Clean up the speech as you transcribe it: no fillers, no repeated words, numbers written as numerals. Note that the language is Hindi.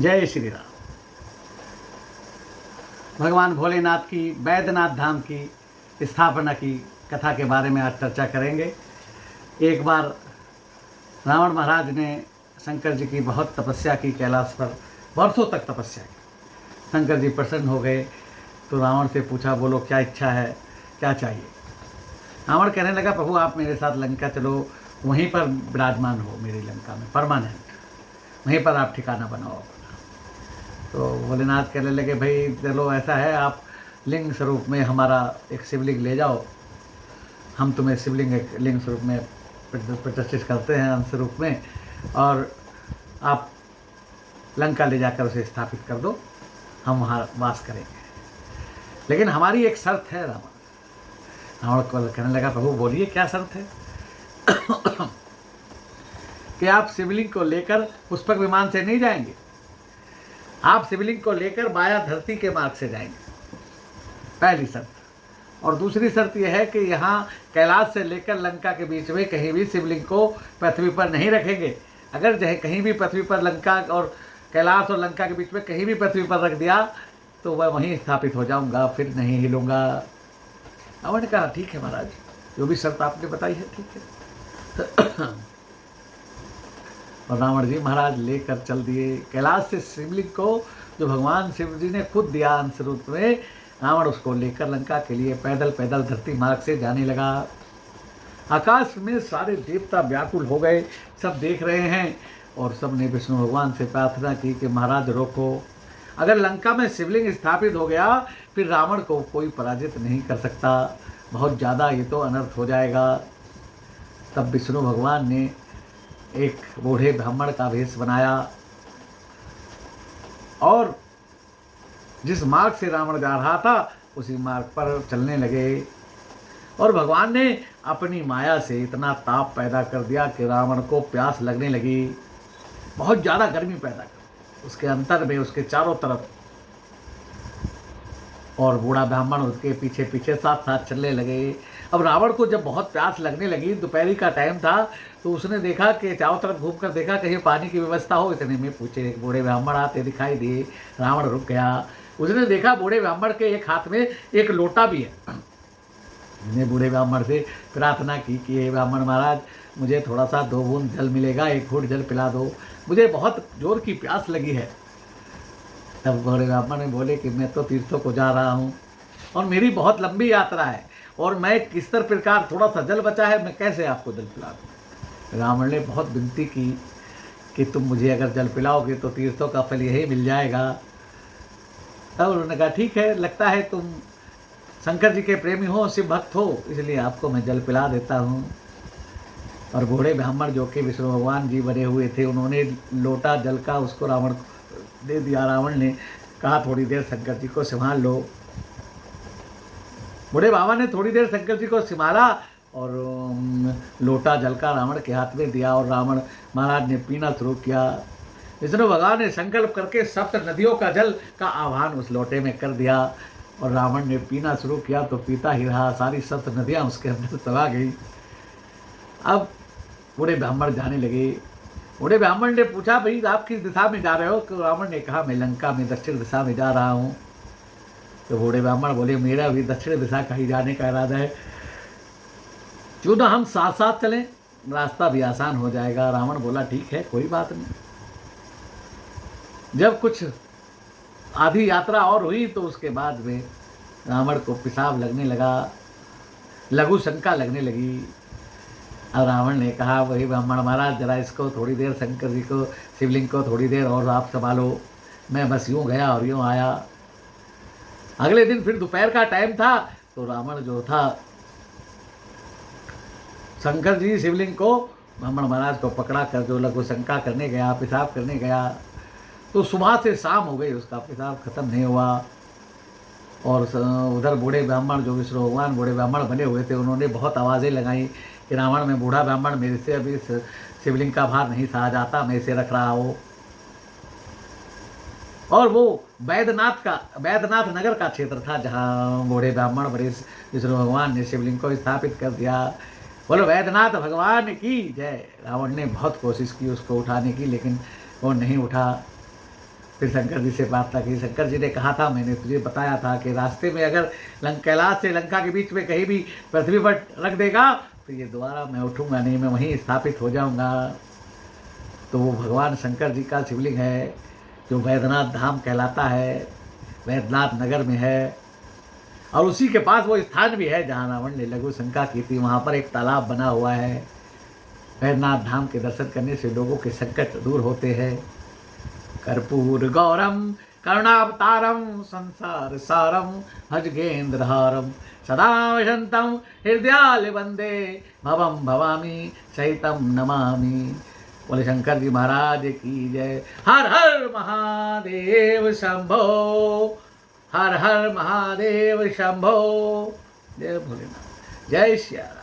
जय श्री राम। भगवान भोलेनाथ की बैद्यनाथ धाम की स्थापना की कथा के बारे में आज चर्चा करेंगे। एक बार रावण महाराज ने शंकर जी की बहुत तपस्या की, कैलाश पर वर्षों तक तपस्या की। शंकर जी प्रसन्न हो गए तो रावण से पूछा, बोलो क्या इच्छा है, क्या चाहिए। रावण कहने लगा, प्रभु आप मेरे साथ लंका चलो, वहीं पर विराजमान हो, मेरी लंका में परमानेंट, वहीं पर आप ठिकाना बनाओ अपना। तो भोलेनाथ कहने लगे, भाई चलो ऐसा है, आप लिंग स्वरूप में हमारा एक शिवलिंग ले जाओ, हम तुम्हें शिवलिंग एक लिंग स्वरूप में प्रतिष्ठित करते हैं अंश रूप में, और आप लंका ले जाकर उसे स्थापित कर दो, हम वहाँ वास करेंगे। लेकिन हमारी एक शर्त है। रावण को कहने लगा, प्रभु बोलिए क्या शर्त है। कि आप शिवलिंग को लेकर पुष्पक विमान से नहीं जाएंगे, आप शिवलिंग को लेकर माया धरती के मार्ग से जाएंगे, पहली शर्त। और दूसरी शर्त यह है कि यहाँ कैलाश से लेकर लंका के बीच में कहीं भी शिवलिंग को पृथ्वी पर नहीं रखेंगे। अगर चाहे कहीं भी पृथ्वी पर, लंका और कैलाश और लंका के बीच में कहीं भी पृथ्वी पर रख दिया तो वह वहीं स्थापित हो जाऊंगा, फिर नहीं हिलूंगा। रावण ने कहा, ठीक है महाराज, जो भी शर्त आपने बताई है ठीक है। और रावण जी महाराज लेकर चल दिए कैलाश से शिवलिंग को, जो भगवान शिव जी ने खुद दिया अंश रूप में। रावण उसको लेकर लंका के लिए पैदल पैदल धरती मार्ग से जाने लगा। आकाश में सारे देवता व्याकुल हो गए, सब देख रहे हैं, और सब ने विष्णु भगवान से प्रार्थना की कि महाराज रोको, अगर लंका में शिवलिंग स्थापित हो गया फिर रावण को कोई पराजित नहीं कर सकता, बहुत ज़्यादा ये तो अनर्थ हो जाएगा। तब विष्णु भगवान ने एक बूढ़े ब्राह्मण का वेश बनाया और जिस मार्ग से रावण जा रहा था उसी मार्ग पर चलने लगे। और भगवान ने अपनी माया से इतना ताप पैदा कर दिया कि रावण को प्यास लगने लगी, बहुत ज़्यादा गर्मी पैदा कर उसके अंतर में, उसके चारों तरफ। और बूढ़ा ब्राह्मण उसके पीछे पीछे साथ साथ चलने लगे। अब रावण को जब बहुत प्यास लगने लगी, दोपहरी का टाइम था, तो उसने देखा कि चारों तरफ घूम कर देखा कहीं पानी की व्यवस्था हो। इतने में पूछे एक बूढ़े ब्राह्मण आते दिखाई दिए। रावण रुक गया, उसने देखा बूढ़े ब्राह्मण के एक हाथ में एक लोटा भी है। उसने बूढ़े ब्राह्मण से प्रार्थना की कि हे ब्राह्मण महाराज, मुझे थोड़ा सा 2 बूंद जल मिलेगा, एक घूंट जल पिला दो, मुझे बहुत जोर की प्यास लगी है। तब बूढ़े ब्राह्मण ने बोले कि मैं तो तीर्थों को जा रहा हूँ और मेरी बहुत लंबी यात्रा है, और मैं किस प्रकार थोड़ा सा जल बचा है, मैं कैसे आपको जल पिला दूँ। रावण ने बहुत विनती की कि तुम मुझे अगर जल पिलाओगे तो तीर्थों का फल यही मिल जाएगा। तब उन्होंने कहा, ठीक है, लगता है तुम शंकर जी के प्रेमी हो, शिव भक्त हो, इसलिए आपको मैं जल पिला देता हूँ। और बूढ़े ब्राह्मण जो कि विष्णु भगवान जी बने हुए थे, उन्होंने लोटा जल का उसको रावण को दे दिया। रावण ने कहा, थोड़ी देर शंकर जी को संभाल लो। बूढ़े बाबा ने थोड़ी देर शंकर जी को संभाला और लोटा जल का रावण के हाथ में दिया, और रावण महाराज ने पीना शुरू किया। विष्णु भगवान ने संकल्प करके 7 नदियों का जल का आह्वान उस लोटे में कर दिया, और रावण ने पीना शुरू किया तो पीता ही रहा, सारी 7 नदियाँ उसके अंदर समा गई। अब बूढ़े ब्राह्मण जाने लगे। बूढ़े ब्राह्मण ने पूछा, भाई आप किस दिशा में जा रहे हो। तो रावण ने कहा, मैं लंका में दक्षिण दिशा में जा रहा हूँ। तो बूढ़े ब्राह्मण बोले, मेरा भी दक्षिण दिशा का ही जाने का इरादा है, क्यों ना हम साथ साथ चलें, रास्ता भी आसान हो जाएगा। रावण बोला, ठीक है, कोई बात नहीं। जब कुछ आधी यात्रा और हुई तो उसके बाद में रावण को पेशाब लगने लगा, लघु शंका लगने लगी। अब रावण ने कहा, वही ब्राह्मण महाराज, जरा इसको थोड़ी देर, शंकर जी को, शिवलिंग को थोड़ी देर और आप संभालो, मैं बस यूँ गया और यूँ आया। अगले दिन फिर दोपहर का टाइम था, तो रावण जो था शंकर जी शिवलिंग को, ब्राह्मण महाराज को पकड़ा कर जो लघु शंका करने गया, पेशाब करने गया, तो सुबह से शाम हो गई, उसका पेशाब खत्म नहीं हुआ। और उधर बूढ़े ब्राह्मण जो विष्णु भगवान बूढ़े ब्राह्मण बने हुए थे, उन्होंने बहुत आवाज़ें लगाई कि रावण में बूढ़ा ब्राह्मण, मेरे से अभी शिवलिंग का भार नहीं सहा जाता, मैं इसे रख रहा हूँ। और वो बैद्यनाथ नगर का क्षेत्र था जहाँ बूढ़े ब्राह्मण बड़े विष्णु भगवान ने शिवलिंग को स्थापित कर दिया। बोलो बैद्यनाथ भगवान की जय। रावण ने बहुत कोशिश की उसको उठाने की, लेकिन वो नहीं उठा। फिर शंकर जी से प्रार्थना की। शंकर जी ने कहा था, मैंने तुझे बताया था कि रास्ते में अगर कैलाश से लंका के बीच में कहीं भी पृथ्वी पर रख देगा तो ये दोबारा मैं उठूंगा नहीं, मैं वहीं स्थापित हो जाऊंगा। तो वो भगवान शंकर जी का शिवलिंग है जो वैद्यनाथ धाम कहलाता है, वैद्यनाथ नगर में है। और उसी के पास वो स्थान भी है जहाँ रावण ने लघु शंका की थी। वहाँ पर एक तालाब बना हुआ है। वैद्यनाथ धाम के दर्शन करने से लोगों के संकट दूर होते हैं। कर्पूर गौरम करुणावतारम संसार सारम भजगेन्द्रहारम सदा वसंतम हृदयाल वंदे भवम भवामी सहितम नमामि। बोले शंकर जी महाराज की जय। हर हर महादेव शंभो, हर हर महादेव शंभो। जय भोलेनाथ, जय श्री राम।